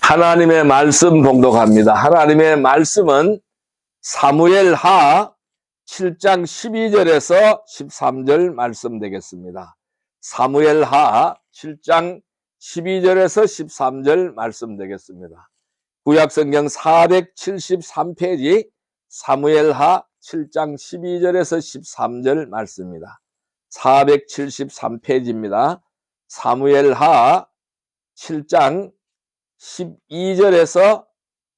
하나님의 말씀 봉독합니다. 하나님의 말씀은 사무엘하 7장 12절에서 13절 말씀 되겠습니다. 사무엘하 7장 12절에서 13절 말씀 되겠습니다. 구약성경 473페이지 사무엘하 7장 12절에서 13절 말씀입니다. 473페이지입니다. 사무엘하 7장 12절에서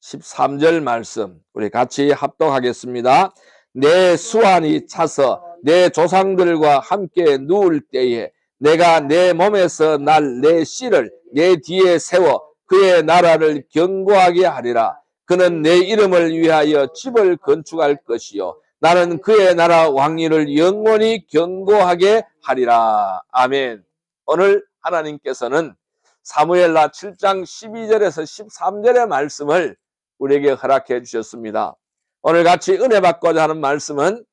13절 말씀 우리 같이 합독하겠습니다. 내 수완이 차서 내 조상들과 함께 누울 때에 내가 내 몸에서 날 내 씨를 내 뒤에 세워 그의 나라를 견고하게 하리라. 그는 내 이름을 위하여 집을 건축할 것이요 나는 그의 나라 왕위를 영원히 견고하게 하리라. 아멘. 오늘 하나님께서는 사무엘하 7장 12절에서 13절의 말씀을 우리에게 허락해 주셨습니다. 오늘 같이 은혜 받고자 하는 말씀은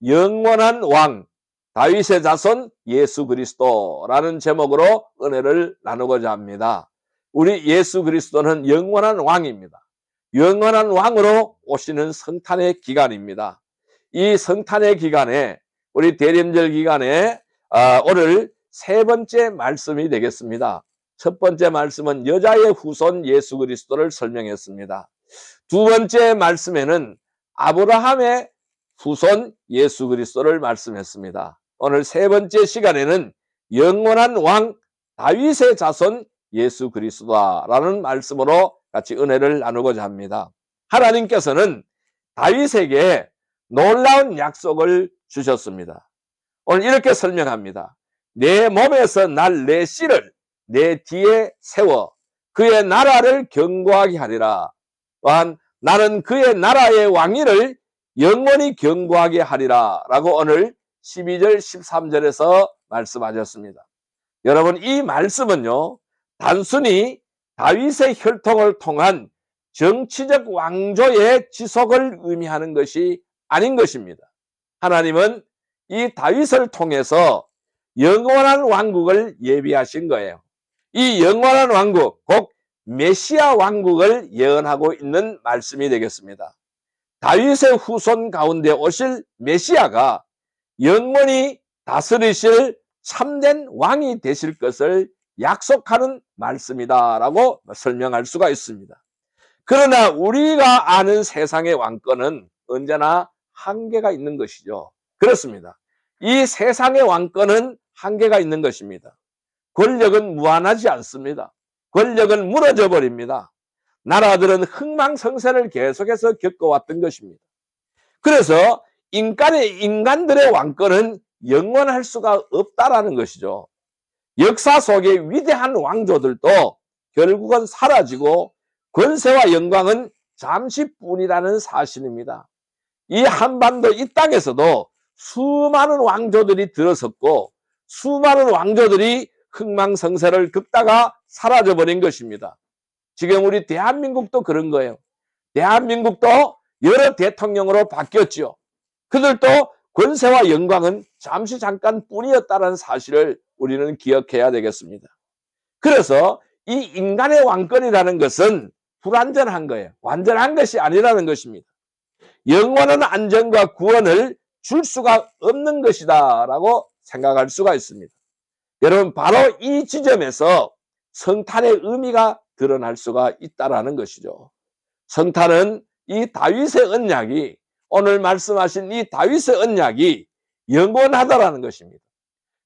영원한 왕 다윗의 자손 예수 그리스도라는 제목으로 은혜를 나누고자 합니다. 우리 예수 그리스도는 영원한 왕입니다. 영원한 왕으로 오시는 성탄의 기간입니다. 이 성탄의 기간에 우리 대림절 기간에 오늘 세 번째 말씀이 되겠습니다. 첫 번째 말씀은 여자의 후손 예수 그리스도를 설명했습니다. 두 번째 말씀에는 아브라함의 후손 예수 그리스도를 말씀했습니다. 오늘 세 번째 시간에는 영원한 왕 다윗의 자손 예수 그리스도라는 말씀으로 같이 은혜를 나누고자 합니다. 하나님께서는 다윗에게 놀라운 약속을 주셨습니다. 오늘 이렇게 설명합니다. 내 몸에서 날 내 씨를 내 뒤에 세워 그의 나라를 견고하게 하리라. 또한 나는 그의 나라의 왕위를 영원히 견고하게 하리라 라고 오늘 12절 13절에서 말씀하셨습니다. 여러분, 이 말씀은요 단순히 다윗의 혈통을 통한 정치적 왕조의 지속을 의미하는 것이 아닌 것입니다. 하나님은 이 다윗을 통해서 영원한 왕국을 예비하신 거예요. 이 영원한 왕국, 곧 메시아 왕국을 예언하고 있는 말씀이 되겠습니다. 다윗의 후손 가운데 오실 메시아가 영원히 다스리실 참된 왕이 되실 것을 약속하는 말씀이다라고 설명할 수가 있습니다. 그러나 우리가 아는 세상의 왕권은 언제나 한계가 있는 것이죠. 그렇습니다. 이 세상의 왕권은 한계가 있는 것입니다. 권력은 무한하지 않습니다. 권력은 무너져 버립니다. 나라들은 흥망성쇠를 계속해서 겪어왔던 것입니다. 그래서 인간들의 왕권은 영원할 수가 없다라는 것이죠. 역사 속의 위대한 왕조들도 결국은 사라지고 권세와 영광은 잠시뿐이라는 사실입니다. 이 한반도 이 땅에서도 수많은 왕조들이 들어섰고 수많은 왕조들이 흥망성쇠를 긋다가 사라져버린 것입니다. 지금 우리 대한민국도 그런 거예요. 대한민국도 여러 대통령으로 바뀌었죠. 그들도 권세와 영광은 잠시 잠깐 뿐이었다는 사실을 우리는 기억해야 되겠습니다. 그래서 이 인간의 왕권이라는 것은 불완전한 거예요. 완전한 것이 아니라는 것입니다. 영원한 안정과 구원을 줄 수가 없는 것이다 라고 생각할 수가 있습니다. 여러분, 바로 이 지점에서 성탄의 의미가 드러날 수가 있다는 것이죠. 성탄은 이 다윗의 언약이, 오늘 말씀하신 이 다윗의 언약이 영원하다라는 것입니다.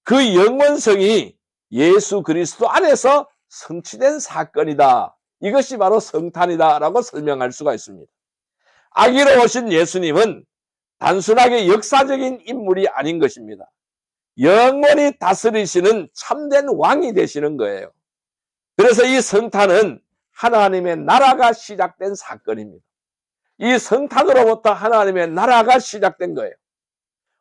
그 영원성이 예수 그리스도 안에서 성취된 사건이다. 이것이 바로 성탄이다라고 설명할 수가 있습니다. 아기로 오신 예수님은 단순하게 역사적인 인물이 아닌 것입니다. 영원히 다스리시는 참된 왕이 되시는 거예요. 그래서 이 성탄은 하나님의 나라가 시작된 사건입니다. 이 성탄으로부터 하나님의 나라가 시작된 거예요.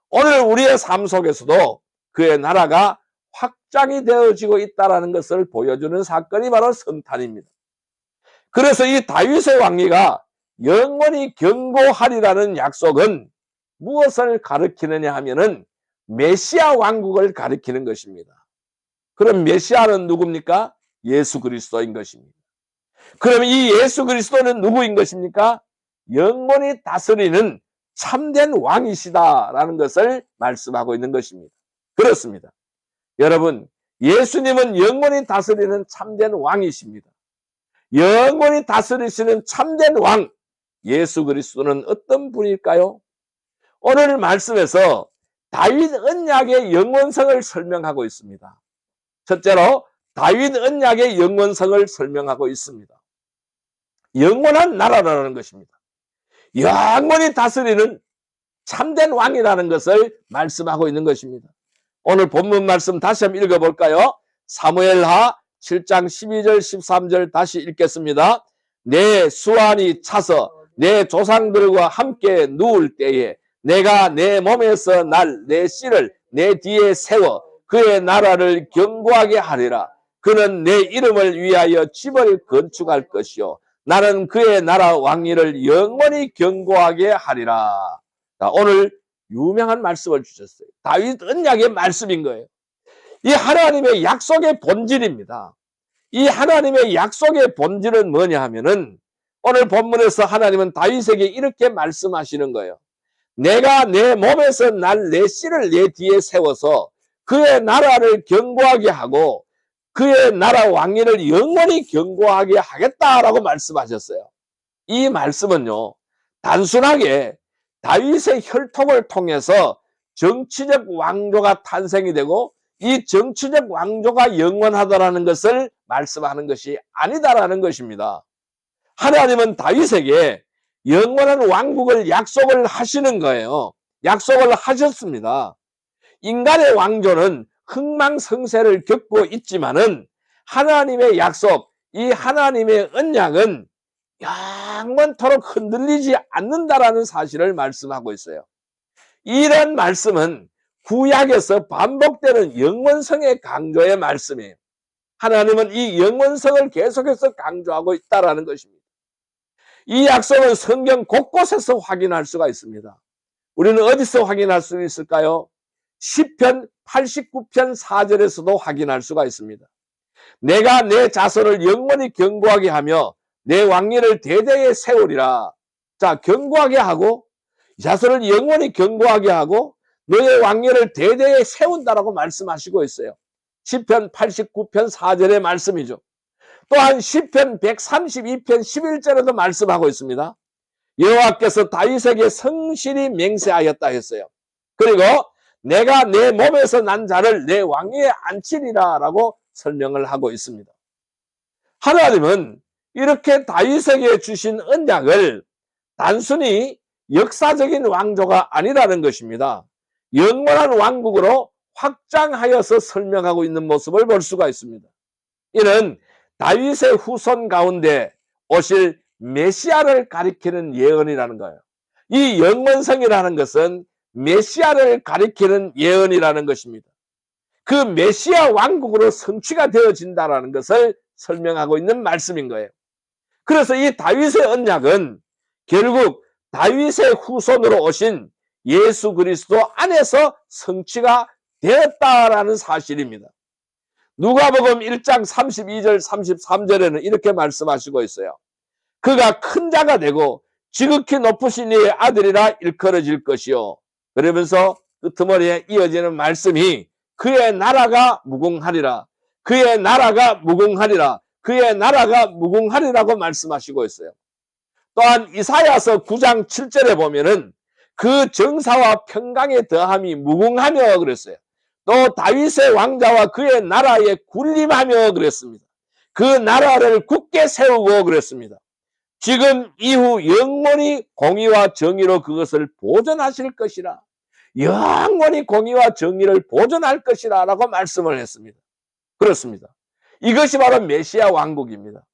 오늘 우리의 삶 속에서도 그의 나라가 확장이 되어지고 있다는 것을 보여주는 사건이 바로 성탄입니다. 그래서 이 다윗의 왕위가 영원히 견고하리라는 약속은 무엇을 가리키느냐 하면은 메시아 왕국을 가리키는 것입니다. 그럼 메시아는 누굽니까? 예수 그리스도인 것입니다. 그럼 이 예수 그리스도는 누구인 것입니까? 영원히 다스리는 참된 왕이시다라는 것을 말씀하고 있는 것입니다. 그렇습니다. 여러분, 예수님은 영원히 다스리는 참된 왕이십니다. 영원히 다스리시는 참된 왕, 예수 그리스도는 어떤 분일까요? 오늘 말씀에서 다윗 언약의 영원성을 설명하고 있습니다. 첫째로 다윗 언약의 영원성을 설명하고 있습니다. 영원한 나라라는 것입니다. 영원히 다스리는 참된 왕이라는 것을 말씀하고 있는 것입니다. 오늘 본문 말씀 다시 한번 읽어볼까요? 사무엘하 7장 12절 13절 다시 읽겠습니다. 내 수완이 차서 내 조상들과 함께 누울 때에 내가 내 몸에서 날 내 씨를 내 뒤에 세워 그의 나라를 견고하게 하리라. 그는 내 이름을 위하여 집을 건축할 것이요 나는 그의 나라 왕위를 영원히 견고하게 하리라. 자, 오늘 유명한 말씀을 주셨어요. 다윗 언약의 말씀인 거예요. 이 하나님의 약속의 본질입니다. 이 하나님의 약속의 본질은 뭐냐 하면은 오늘 본문에서 하나님은 다윗에게 이렇게 말씀하시는 거예요. 내가 내 몸에서 날 내 씨를 내 뒤에 세워서 그의 나라를 견고하게 하고 그의 나라 왕위를 영원히 견고하게 하겠다라고 말씀하셨어요. 이 말씀은요, 단순하게 다윗의 혈통을 통해서 정치적 왕조가 탄생이 되고 이 정치적 왕조가 영원하다라는 것을 말씀하는 것이 아니다라는 것입니다. 하나님은 다윗에게 영원한 왕국을 약속을 하시는 거예요. 약속을 하셨습니다. 인간의 왕조는 흥망성쇠를 겪고 있지만은 하나님의 약속, 이 하나님의 언약은 영원토록 흔들리지 않는다라는 사실을 말씀하고 있어요. 이런 말씀은 구약에서 반복되는 영원성의 강조의 말씀이에요. 하나님은 이 영원성을 계속해서 강조하고 있다는 것입니다. 이 약속은 성경 곳곳에서 확인할 수가 있습니다. 우리는 어디서 확인할 수 있을까요? 시편 89편 4절에서도 확인할 수가 있습니다. 내가 내 자손을 영원히 견고하게 하며 내 왕위를 대대에 세우리라. 자, 견고하게 하고 자손을 영원히 견고하게 하고 너의 왕위를 대대에 세운다라고 말씀하시고 있어요. 시편 89편 4절의 말씀이죠. 또한 시편 132편 11절에도 말씀하고 있습니다. 여호와께서 다윗에게 성실히 맹세하였다 했어요. 그리고 내가 내 몸에서 난 자를 내 왕위에 앉히리라 라고 설명을 하고 있습니다. 하나님은 이렇게 다윗에게 주신 언약을 단순히 역사적인 왕조가 아니라는 것입니다. 영원한 왕국으로 확장하여서 설명하고 있는 모습을 볼 수가 있습니다. 이는 다윗의 후손 가운데 오실 메시아를 가리키는 예언이라는 거예요. 이 영원성이라는 것은 메시아를 가리키는 예언이라는 것입니다. 그 메시아 왕국으로 성취가 되어진다는 것을 설명하고 있는 말씀인 거예요. 그래서 이 다윗의 언약은 결국 다윗의 후손으로 오신 예수 그리스도 안에서 성취가 되었다라는 사실입니다. 누가복음 1장 32절 33절에는 이렇게 말씀하시고 있어요. 그가 큰 자가 되고 지극히 높으신 이의 아들이라 일컬어질 것이요. 그러면서 끄트머리에 이어지는 말씀이 그의 나라가 무궁하리라. 그의 나라가 무궁하리라. 그의 나라가 무궁하리라고 말씀하시고 있어요. 또한 이사야서 9장 7절에 보면은 그 정사와 평강의 더함이 무궁하며 그랬어요. 또 다윗의 왕자와 그의 나라에 군림하며 그랬습니다. 그 나라를 굳게 세우고 그랬습니다. 지금 이후 영원히 공의와 정의로 그것을 보존하실 것이라. 영원히 공의와 정의를 보존할 것이라 라고 말씀을 했습니다. 그렇습니다. 이것이 바로 메시아 왕국입니다.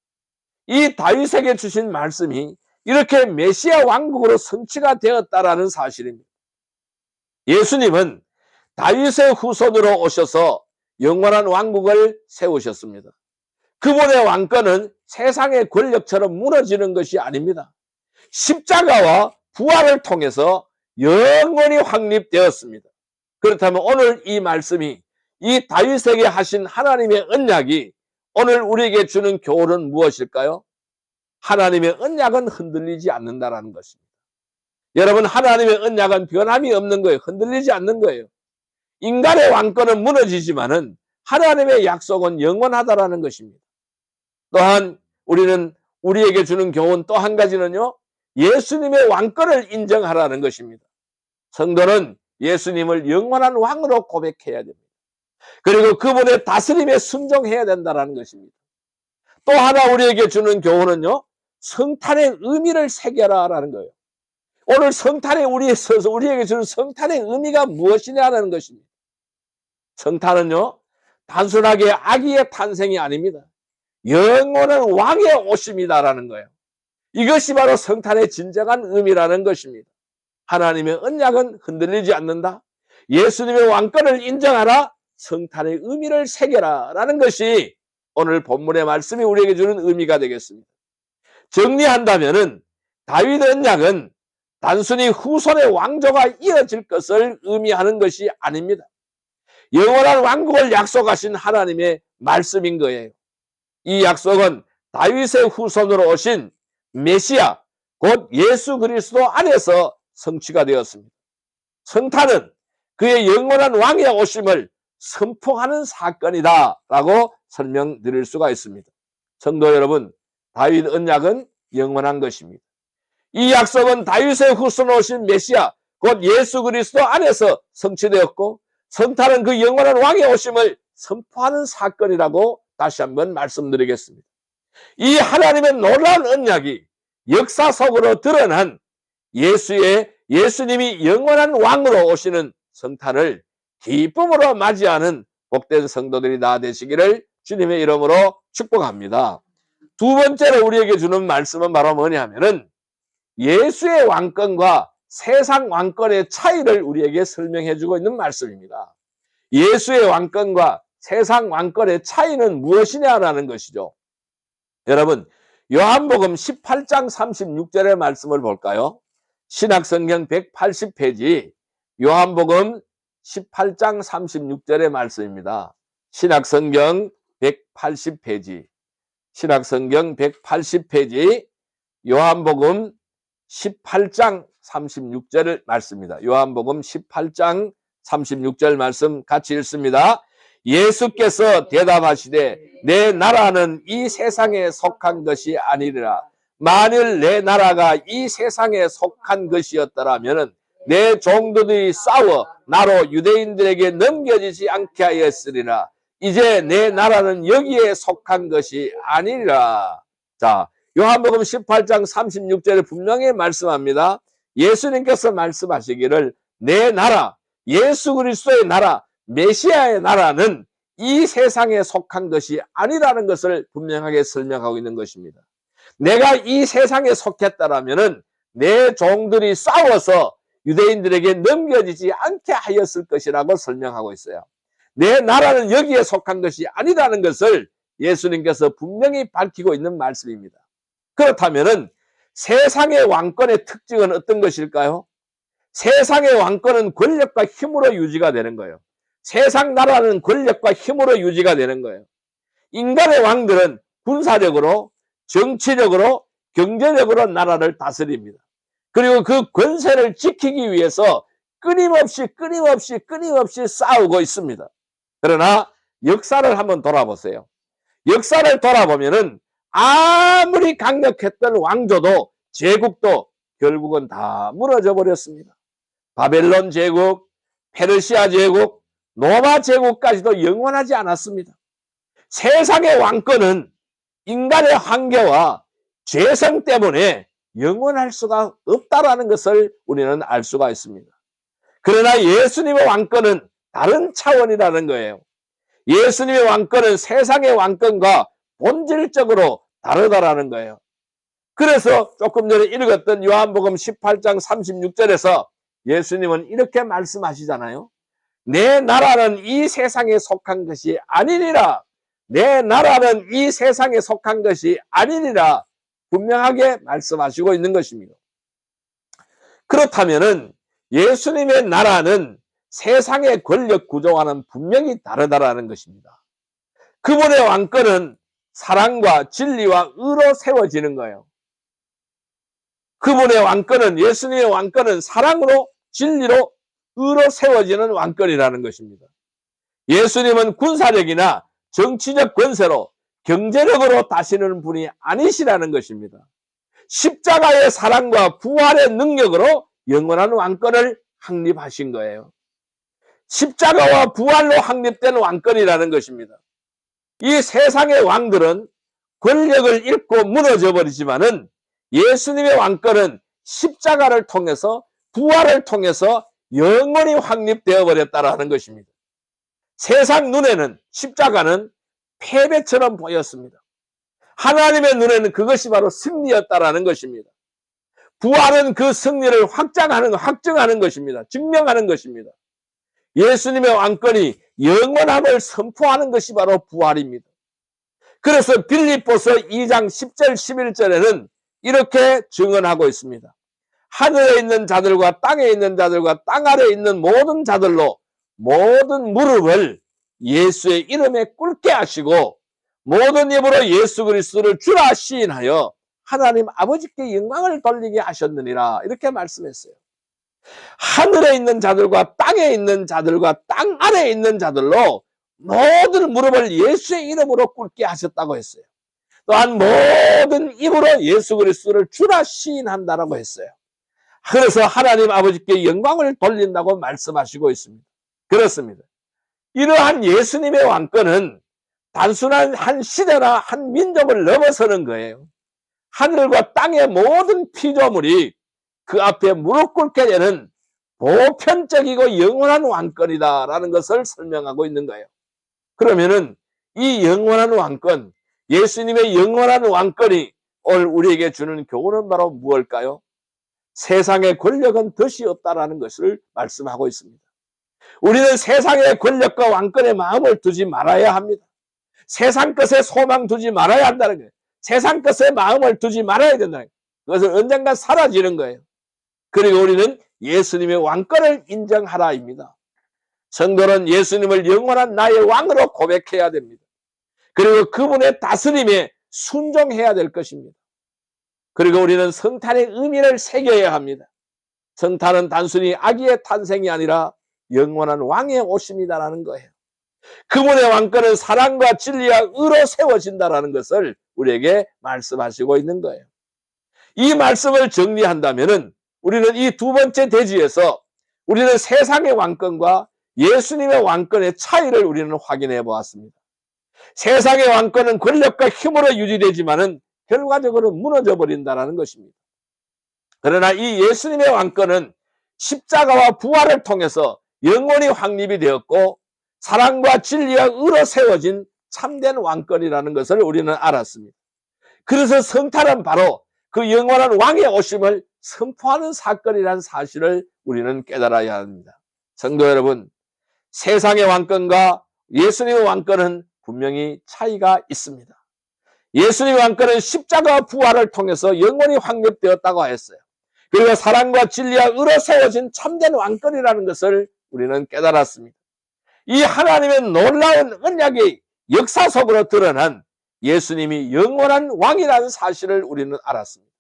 이 다윗에게 주신 말씀이 이렇게 메시아 왕국으로 성취가 되었다라는 사실입니다. 예수님은 다윗의 후손으로 오셔서 영원한 왕국을 세우셨습니다. 그분의 왕권은 세상의 권력처럼 무너지는 것이 아닙니다. 십자가와 부활을 통해서 영원히 확립되었습니다. 그렇다면 오늘 이 말씀이 이 다윗에게 하신 하나님의 언약이 오늘 우리에게 주는 교훈은 무엇일까요? 하나님의 언약은 흔들리지 않는다라는 것입니다. 여러분, 하나님의 언약은 변함이 없는 거예요. 흔들리지 않는 거예요. 인간의 왕권은 무너지지만은 하나님의 약속은 영원하다라는 것입니다. 또한 우리에게 주는 교훈 또 한 가지는요, 예수님의 왕권을 인정하라는 것입니다. 성도는 예수님을 영원한 왕으로 고백해야 됩니다. 그리고 그분의 다스림에 순종해야 된다는 것입니다. 또 하나 우리에게 주는 교훈은요, 성탄의 의미를 새겨라라는 거예요. 오늘 성탄에 우리에게 주는 성탄의 의미가 무엇이냐는 것입니다. 성탄은요, 단순하게 아기의 탄생이 아닙니다. 영원한 왕의 오심이다라는 거예요. 이것이 바로 성탄의 진정한 의미라는 것입니다. 하나님의 언약은 흔들리지 않는다. 예수님의 왕권을 인정하라. 성탄의 의미를 새겨라 라는 것이 오늘 본문의 말씀이 우리에게 주는 의미가 되겠습니다. 정리한다면은 다윗 언약은 단순히 후손의 왕조가 이어질 것을 의미하는 것이 아닙니다. 영원한 왕국을 약속하신 하나님의 말씀인 거예요. 이 약속은 다윗의 후손으로 오신 메시아, 곧 예수 그리스도 안에서 성취가 되었습니다. 성탄은 그의 영원한 왕의 오심을 선포하는 사건이다 라고 설명드릴 수가 있습니다. 성도 여러분, 다윗 언약은 영원한 것입니다. 이 약속은 다윗의 후손으로 오신 메시아, 곧 예수 그리스도 안에서 성취되었고, 성탄은 그 영원한 왕의 오심을 선포하는 사건이라고 다시 한번 말씀드리겠습니다. 이 하나님의 놀라운 언약이 역사 속으로 드러난 예수님이 영원한 왕으로 오시는 성탄을 기쁨으로 맞이하는 복된 성도들이 다 되시기를 주님의 이름으로 축복합니다. 두 번째로 우리에게 주는 말씀은 바로 뭐냐면은 예수의 왕권과 세상 왕권의 차이를 우리에게 설명해 주고 있는 말씀입니다. 예수의 왕권과 세상 왕권의 차이는 무엇이냐라는 것이죠. 여러분, 요한복음 18장 36절의 말씀을 볼까요? 신약성경 180페이지 요한복음 18장 36절의 말씀입니다. 신약성경 180페이지 신약성경 180페이지 요한복음 18장 36절 말씀입니다. 요한복음 18장 36절 말씀 같이 읽습니다. 예수께서 대답하시되 내 나라는 이 세상에 속한 것이 아니라 만일 내 나라가 이 세상에 속한 것이었더라면 내 종들이 싸워 나로 유대인들에게 넘겨지지 않게 하였으리라. 이제 내 나라는 여기에 속한 것이 아니라. 자, 요한복음 18장 36절에 분명히 말씀합니다. 예수님께서 말씀하시기를 내 나라, 예수 그리스도의 나라, 메시아의 나라는 이 세상에 속한 것이 아니라는 것을 분명하게 설명하고 있는 것입니다. 내가 이 세상에 속했다라면은 내 종들이 싸워서 유대인들에게 넘겨지지 않게 하였을 것이라고 설명하고 있어요. 내 나라는 여기에 속한 것이 아니라는 것을 예수님께서 분명히 밝히고 있는 말씀입니다. 그렇다면은 세상의 왕권의 특징은 어떤 것일까요? 세상의 왕권은 권력과 힘으로 유지가 되는 거예요. 세상 나라는 권력과 힘으로 유지가 되는 거예요. 인간의 왕들은 군사력으로, 정치력으로, 경제력으로 나라를 다스립니다. 그리고 그 권세를 지키기 위해서 끊임없이 싸우고 있습니다. 그러나 역사를 한번 돌아보세요. 역사를 돌아보면은 아무리 강력했던 왕조도 제국도 결국은 다 무너져 버렸습니다. 바벨론 제국, 페르시아 제국, 로마 제국까지도 영원하지 않았습니다. 세상의 왕권은 인간의 한계와 죄성 때문에 영원할 수가 없다라는 것을 우리는 알 수가 있습니다. 그러나 예수님의 왕권은 다른 차원이라는 거예요. 예수님의 왕권은 세상의 왕권과 본질적으로 다르다라는 거예요. 그래서 조금 전에 읽었던 요한복음 18장 36절에서 예수님은 이렇게 말씀하시잖아요. 내 나라는 이 세상에 속한 것이 아니니라. 내 나라는 이 세상에 속한 것이 아니니라. 분명하게 말씀하시고 있는 것입니다. 그렇다면은 예수님의 나라는 세상의 권력 구조와는 분명히 다르다라는 것입니다. 그분의 왕권은 사랑과 진리와 의로 세워지는 거예요. 그분의 왕권은, 예수님의 왕권은 사랑으로, 진리로, 의로 세워지는 왕권이라는 것입니다. 예수님은 군사력이나 정치적 권세로, 경제력으로 다스리는 분이 아니시라는 것입니다. 십자가의 사랑과 부활의 능력으로 영원한 왕권을 확립하신 거예요. 십자가와 부활로 확립된 왕권이라는 것입니다. 이 세상의 왕들은 권력을 잃고 무너져 버리지만은 예수님의 왕권은 십자가를 통해서, 부활을 통해서 영원히 확립되어 버렸다라는 것입니다. 세상 눈에는 십자가는 패배처럼 보였습니다. 하나님의 눈에는 그것이 바로 승리였다라는 것입니다. 부활은 그 승리를 확증하는 것입니다. 증명하는 것입니다. 예수님의 왕권이 영원함을 선포하는 것이 바로 부활입니다. 그래서 빌립보서 2장 10절 11절에는 이렇게 증언하고 있습니다. 하늘에 있는 자들과 땅에 있는 자들과 땅 아래에 있는 모든 자들로 모든 무릎을 예수의 이름에 꿇게 하시고 모든 입으로 예수 그리스도를 주라 시인하여 하나님 아버지께 영광을 돌리게 하셨느니라, 이렇게 말씀했어요. 하늘에 있는 자들과 땅에 있는 자들과 땅 아래에 있는 자들로 모든 무릎을 예수의 이름으로 꿇게 하셨다고 했어요. 또한 모든 입으로 예수 그리스도를 주라 시인한다라고 했어요. 그래서 하나님 아버지께 영광을 돌린다고 말씀하시고 있습니다. 그렇습니다. 이러한 예수님의 왕권은 단순한 한 시대나 한 민족을 넘어서는 거예요. 하늘과 땅의 모든 피조물이 그 앞에 무릎 꿇게 되는 보편적이고 영원한 왕권이다라는 것을 설명하고 있는 거예요. 그러면은 이 영원한 왕권, 예수님의 영원한 왕권이 오늘 우리에게 주는 교훈은 바로 무엇일까요? 세상의 권력은 덫이 없다라는 것을 말씀하고 있습니다. 우리는 세상의 권력과 왕권에 마음을 두지 말아야 합니다. 세상 것에 소망 두지 말아야 한다는 거예요. 세상 것에 마음을 두지 말아야 된다는 거예요. 그것은 언젠가 사라지는 거예요. 그리고 우리는 예수님의 왕권을 인정하라입니다. 성도는 예수님을 영원한 나의 왕으로 고백해야 됩니다. 그리고 그분의 다스림에 순종해야 될 것입니다. 그리고 우리는 성탄의 의미를 새겨야 합니다. 성탄은 단순히 아기의 탄생이 아니라 영원한 왕의 오심이다라는 거예요. 그분의 왕권은 사랑과 진리와 의로 세워진다라는 것을 우리에게 말씀하시고 있는 거예요. 이 말씀을 정리한다면은 우리는 이 두 번째 대지에서 우리는 세상의 왕권과 예수님의 왕권의 차이를 우리는 확인해 보았습니다. 세상의 왕권은 권력과 힘으로 유지되지만은 결과적으로 무너져 버린다는 것입니다. 그러나 이 예수님의 왕권은 십자가와 부활을 통해서 영원히 확립이 되었고 사랑과 진리와 의로 세워진 참된 왕권이라는 것을 우리는 알았습니다. 그래서 성탄은 바로 그 영원한 왕의 오심을 선포하는 사건이라는 사실을 우리는 깨달아야 합니다. 성도 여러분, 세상의 왕권과 예수님의 왕권은 분명히 차이가 있습니다. 예수님의 왕권은 십자가 부활을 통해서 영원히 확립되었다고 했어요. 그리고 사랑과 진리와 의로 세워진 참된 왕권이라는 것을 우리는 깨달았습니다. 이 하나님의 놀라운 언약의 역사 속으로 드러난 예수님이 영원한 왕이라는 사실을 우리는 알았습니다.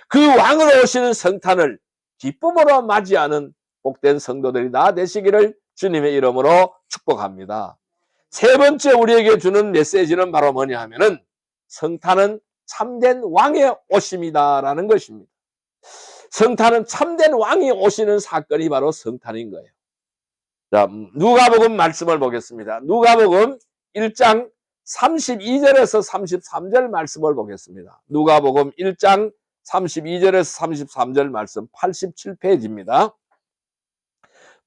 그 왕으로 오시는 성탄을 기쁨으로 맞이하는 복된 성도들이 다 되시기를 주님의 이름으로 축복합니다. 세 번째 우리에게 주는 메시지는 바로 뭐냐 하면은 성탄은 참된 왕의 오심이다라는 것입니다. 성탄은 참된 왕이 오시는 사건이 바로 성탄인 거예요. 자, 누가복음 말씀을 보겠습니다. 누가복음 1장 32절에서 33절 말씀을 보겠습니다. 누가복음 1장 32절에서 33절 말씀 87페이지입니다.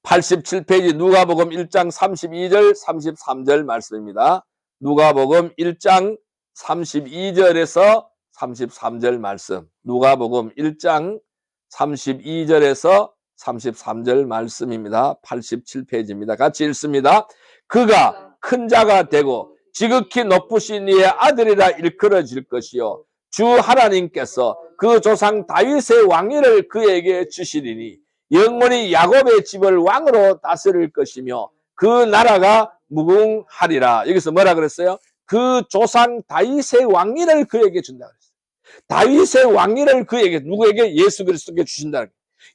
87페이지 누가복음 1장 32절 33절 말씀입니다. 누가복음 1장 32절에서 33절 말씀. 누가복음 1장 32절에서 33절 말씀입니다. 87페이지입니다. 같이 읽습니다. 그가 큰 자가 되고 지극히 높으신 이의 아들이라 일컬어질 것이요 주 하나님께서 그 조상 다윗의 왕위를 그에게 주시리니 영원히 야곱의 집을 왕으로 다스릴 것이며 그 나라가 무궁하리라. 여기서 뭐라 그랬어요? 그 조상 다윗의 왕위를 그에게 준다 그랬어요. 다윗의 왕위를 그에게, 누구에게? 예수 그리스도께 주신다는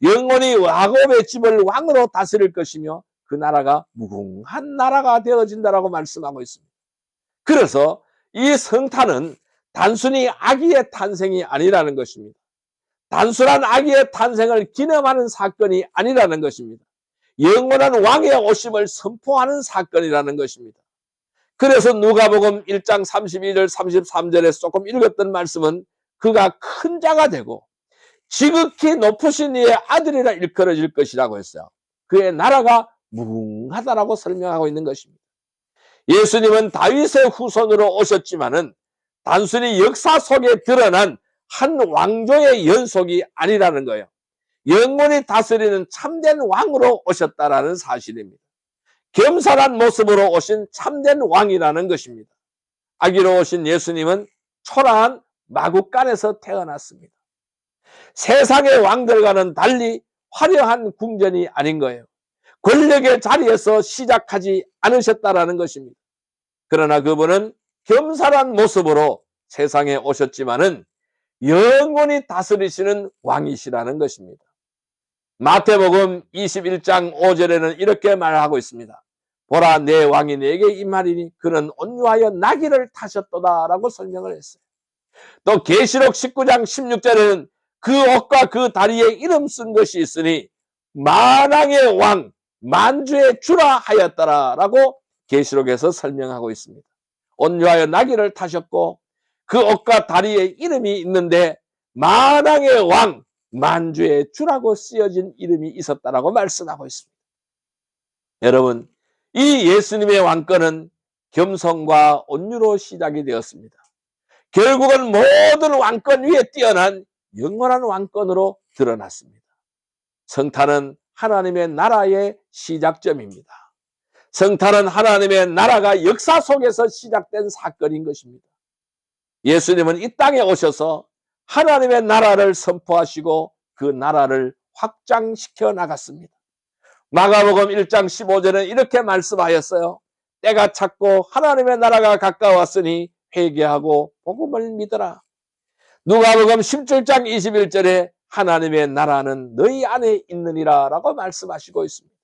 거예요. 영원히 야곱의 집을 왕으로 다스릴 것이며 그 나라가 무궁한 나라가 되어진다라고 말씀하고 있습니다. 그래서 이 성탄은 단순히 아기의 탄생이 아니라는 것입니다. 단순한 아기의 탄생을 기념하는 사건이 아니라는 것입니다. 영원한 왕의 오심을 선포하는 사건이라는 것입니다. 그래서 누가복음 1장 32절 33절에 조금 읽었던 말씀은 그가 큰 자가 되고 지극히 높으신 이의 아들이라 일컬어질 것이라고 했어요. 그의 나라가 무궁하다라고 설명하고 있는 것입니다. 예수님은 다윗의 후손으로 오셨지만은 단순히 역사 속에 드러난 한 왕조의 연속이 아니라는 거예요. 영원히 다스리는 참된 왕으로 오셨다라는 사실입니다. 겸손한 모습으로 오신 참된 왕이라는 것입니다. 아기로 오신 예수님은 초라한 마구간에서 태어났습니다. 세상의 왕들과는 달리 화려한 궁전이 아닌 거예요. 권력의 자리에서 시작하지 않으셨다라는 것입니다. 그러나 그분은 겸손한 모습으로 세상에 오셨지만은 영원히 다스리시는 왕이시라는 것입니다. 마태복음 21장 5절에는 이렇게 말하고 있습니다. 보라, 내 왕이 내게 임하리니 그는 온유하여 나귀를 타셨도다 라고 설명을 했어요. 또 계시록 19장 16절에는 그 옷과 그 다리에 이름 쓴 것이 있으니 만왕의 왕 만주의 주라 하였더라 라고 계시록에서 설명하고 있습니다. 온유하여 나귀를 타셨고 그 옷과 다리에 이름이 있는데 만왕의 왕 만주의 주라고 쓰여진 이름이 있었다라고 말씀하고 있습니다. 여러분, 이 예수님의 왕권은 겸손과 온유로 시작이 되었습니다. 결국은 모든 왕권 위에 뛰어난 영원한 왕권으로 드러났습니다. 성탄은 하나님의 나라의 시작점입니다. 성탄은 하나님의 나라가 역사 속에서 시작된 사건인 것입니다. 예수님은 이 땅에 오셔서 하나님의 나라를 선포하시고 그 나라를 확장시켜 나갔습니다. 마가복음 1장 15절은 이렇게 말씀하였어요. 때가 찼고 하나님의 나라가 가까웠으니 회개하고 복음을 믿으라. 누가복음 17장 21절에 하나님의 나라는 너희 안에 있느니라 라고 말씀하시고 있습니다.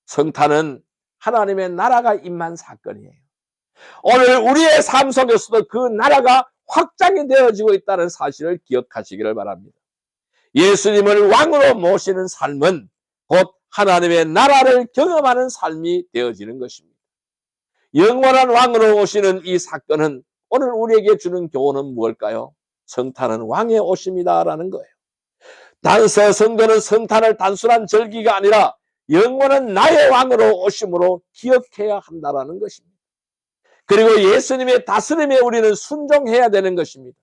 성탄은 하나님의 나라가 임한 사건이에요. 오늘 우리의 삶 속에서도 그 나라가 확장이 되어지고 있다는 사실을 기억하시기를 바랍니다. 예수님을 왕으로 모시는 삶은 곧 하나님의 나라를 경험하는 삶이 되어지는 것입니다. 영원한 왕으로 오시는 이 사건은 오늘 우리에게 주는 교훈은 무엇일까요? 성탄은 왕의 오심이다라는 거예요. 단서 성도는 성탄을 단순한 절기가 아니라 영원한 나의 왕으로 오심으로 기억해야 한다라는 것입니다. 그리고 예수님의 다스림에 우리는 순종해야 되는 것입니다.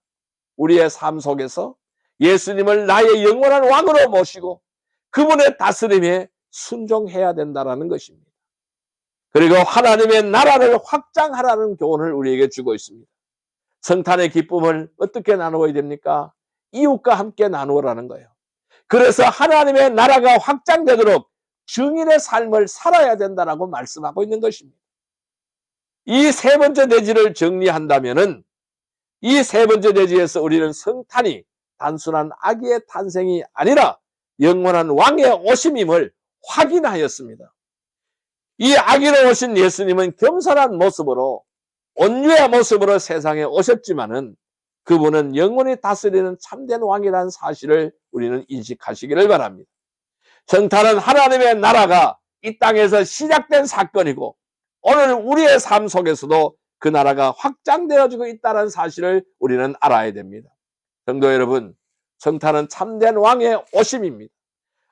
우리의 삶 속에서 예수님을 나의 영원한 왕으로 모시고 그분의 다스림에 순종해야 된다는 것입니다. 그리고 하나님의 나라를 확장하라는 교훈을 우리에게 주고 있습니다. 성탄의 기쁨을 어떻게 나누어야 됩니까? 이웃과 함께 나누어라는 거예요. 그래서 하나님의 나라가 확장되도록 증인의 삶을 살아야 된다라고 말씀하고 있는 것입니다. 이 세 번째 내지를 정리한다면은 이 세 번째 내지에서 우리는 성탄이 단순한 아기의 탄생이 아니라 영원한 왕의 오심임을 확인하였습니다. 이 아기로 오신 예수님은 겸손한 모습으로 온유의 모습으로 세상에 오셨지만은 그분은 영원히 다스리는 참된 왕이라는 사실을 우리는 인식하시기를 바랍니다. 성탄은 하나님의 나라가 이 땅에서 시작된 사건이고 오늘 우리의 삶 속에서도 그 나라가 확장되어지고 있다는 사실을 우리는 알아야 됩니다. 성도 여러분, 성탄은 참된 왕의 오심입니다.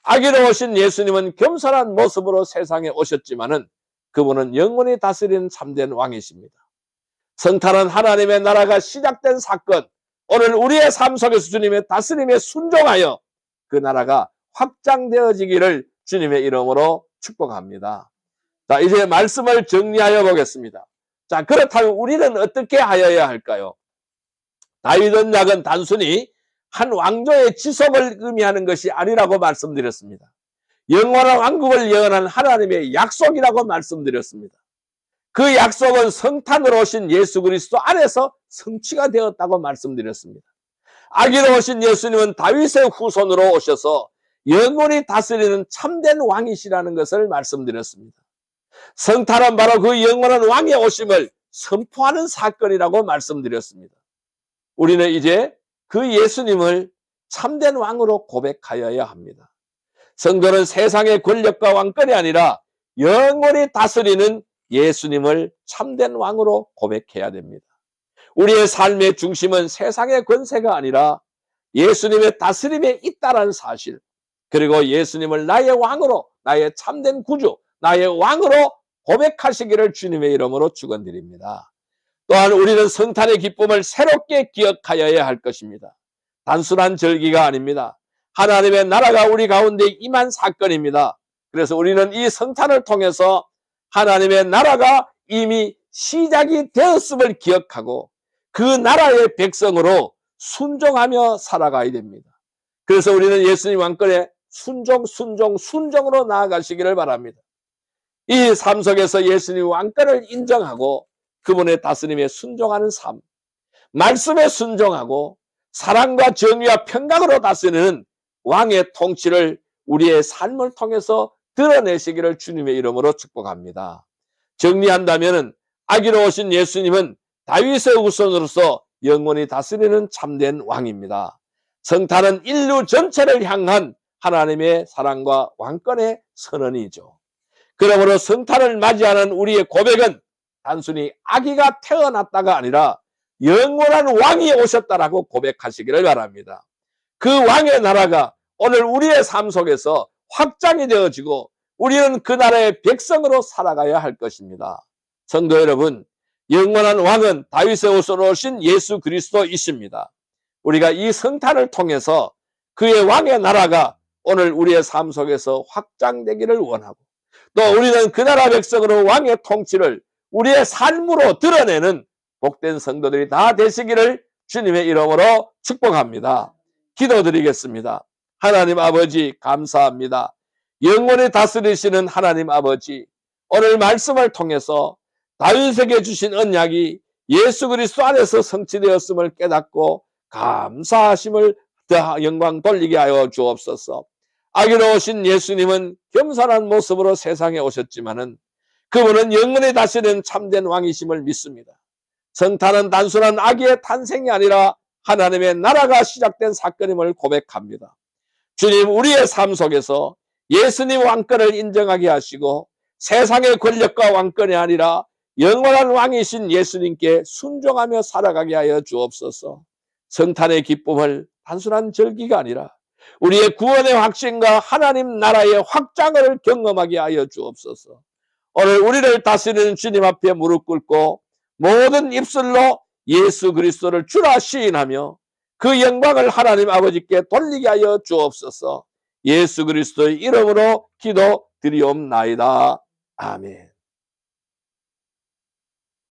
아기로 오신 예수님은 겸손한 모습으로 세상에 오셨지만은 그분은 영원히 다스리는 참된 왕이십니다. 성탄은 하나님의 나라가 시작된 사건, 오늘 우리의 삶 속에서 주님의 다스림에 순종하여 그 나라가 확장되어지기를 주님의 이름으로 축복합니다. 자, 이제 말씀을 정리하여 보겠습니다. 자, 그렇다면 우리는 어떻게 하여야 할까요? 다윗 언약은 단순히 한 왕조의 지속을 의미하는 것이 아니라고 말씀드렸습니다. 영원한 왕국을 예언한 하나님의 약속이라고 말씀드렸습니다. 그 약속은 성탄으로 오신 예수 그리스도 안에서 성취가 되었다고 말씀드렸습니다. 아기로 오신 예수님은 다윗의 후손으로 오셔서 영원히 다스리는 참된 왕이시라는 것을 말씀드렸습니다. 성탄은 바로 그 영원한 왕의 오심을 선포하는 사건이라고 말씀드렸습니다. 우리는 이제 그 예수님을 참된 왕으로 고백하여야 합니다. 성도는 세상의 권력과 왕권이 아니라 영원히 다스리는 예수님을 참된 왕으로 고백해야 됩니다. 우리의 삶의 중심은 세상의 권세가 아니라 예수님의 다스림에 있다는 사실, 그리고 예수님을 나의 왕으로, 나의 참된 구주, 나의 왕으로 고백하시기를 주님의 이름으로 축원드립니다. 또한 우리는 성탄의 기쁨을 새롭게 기억하여야 할 것입니다. 단순한 절기가 아닙니다. 하나님의 나라가 우리 가운데 임한 사건입니다. 그래서 우리는 이 성탄을 통해서 하나님의 나라가 이미 시작이 되었음을 기억하고 그 나라의 백성으로 순종하며 살아가야 됩니다. 그래서 우리는 예수님 왕권에 순종으로 나아가시기를 바랍니다. 이 삶 속에서 예수님 왕권을 인정하고 그분의 다스림에 순종하는 삶, 말씀에 순종하고 사랑과 정의와 평강으로 다스리는 왕의 통치를 우리의 삶을 통해서 드러내시기를 주님의 이름으로 축복합니다. 정리한다면 아기로 오신 예수님은 다윗의 후손으로서 영원히 다스리는 참된 왕입니다. 성탄은 인류 전체를 향한 하나님의 사랑과 왕권의 선언이죠. 그러므로 성탄을 맞이하는 우리의 고백은 단순히 아기가 태어났다가 아니라 영원한 왕이 오셨다라고 고백하시기를 바랍니다. 그 왕의 나라가 오늘 우리의 삶 속에서 확장이 되어지고 우리는 그 나라의 백성으로 살아가야 할 것입니다. 성도 여러분, 영원한 왕은 다윗의 후손으로 오신 예수 그리스도이십니다. 우리가 이 성탄을 통해서 그의 왕의 나라가 오늘 우리의 삶 속에서 확장되기를 원하고 또 우리는 그 나라 백성으로 왕의 통치를 우리의 삶으로 드러내는 복된 성도들이 다 되시기를 주님의 이름으로 축복합니다. 기도드리겠습니다. 하나님 아버지 감사합니다. 영원히 다스리시는 하나님 아버지, 오늘 말씀을 통해서 다윗에게 주신 언약이 예수 그리스도 안에서 성취되었음을 깨닫고 감사하심을 더 영광 돌리게 하여 주옵소서. 아기로 오신 예수님은 겸손한 모습으로 세상에 오셨지만은 그분은 영원히 다스리는 참된 왕이심을 믿습니다. 성탄은 단순한 아기의 탄생이 아니라 하나님의 나라가 시작된 사건임을 고백합니다. 주님, 우리의 삶 속에서 예수님 왕권을 인정하게 하시고 세상의 권력과 왕권이 아니라 영원한 왕이신 예수님께 순종하며 살아가게 하여 주옵소서. 성탄의 기쁨을 단순한 절기가 아니라 우리의 구원의 확신과 하나님 나라의 확장을 경험하게 하여 주옵소서. 오늘 우리를 다스리는 주님 앞에 무릎 꿇고 모든 입술로 예수 그리스도를 주라 시인하며 그 영광을 하나님 아버지께 돌리게 하여 주옵소서. 예수 그리스도의 이름으로 기도드리옵나이다. 아멘.